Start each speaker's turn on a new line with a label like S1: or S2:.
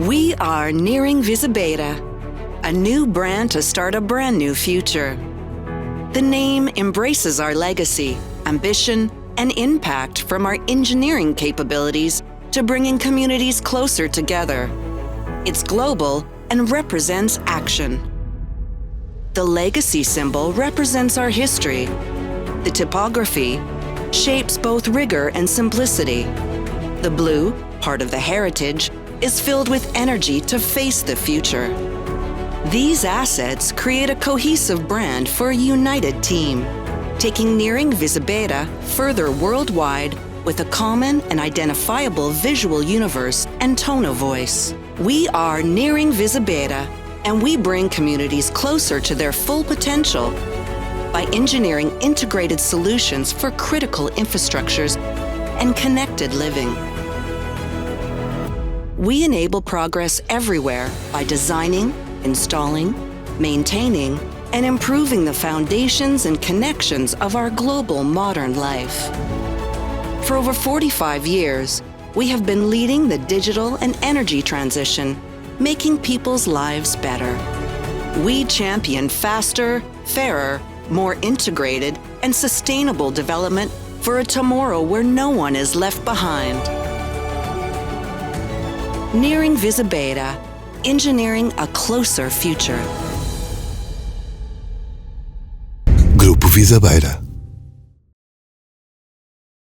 S1: We are Nearing Visabeira, a new brand to start a brand new future. The name embraces our legacy, ambition, and impact from our engineering capabilities to bringing communities closer together. It's global and represents action. The legacy symbol represents our history. The typography shapes both rigor and simplicity. The blue, part of the heritage, is filled with energy to face the future. These assets create a cohesive brand for a united team, taking Nearing Visabeira further worldwide with a common and identifiable visual universe and tone of voice. We are Nearing Visabeira, and we bring communities closer to their full potential by engineering integrated solutions for critical infrastructures and connected living. We enable progress everywhere by designing, installing, maintaining, and improving the foundations and connections of our global modern life. For over 45 years, we have been leading the digital and energy transition, making people's lives better. We champion faster, fairer, more integrated, and sustainable development for a tomorrow where no one is left behind. Nearing Visabeira, engineering a closer future.
S2: Grupo Visabeira.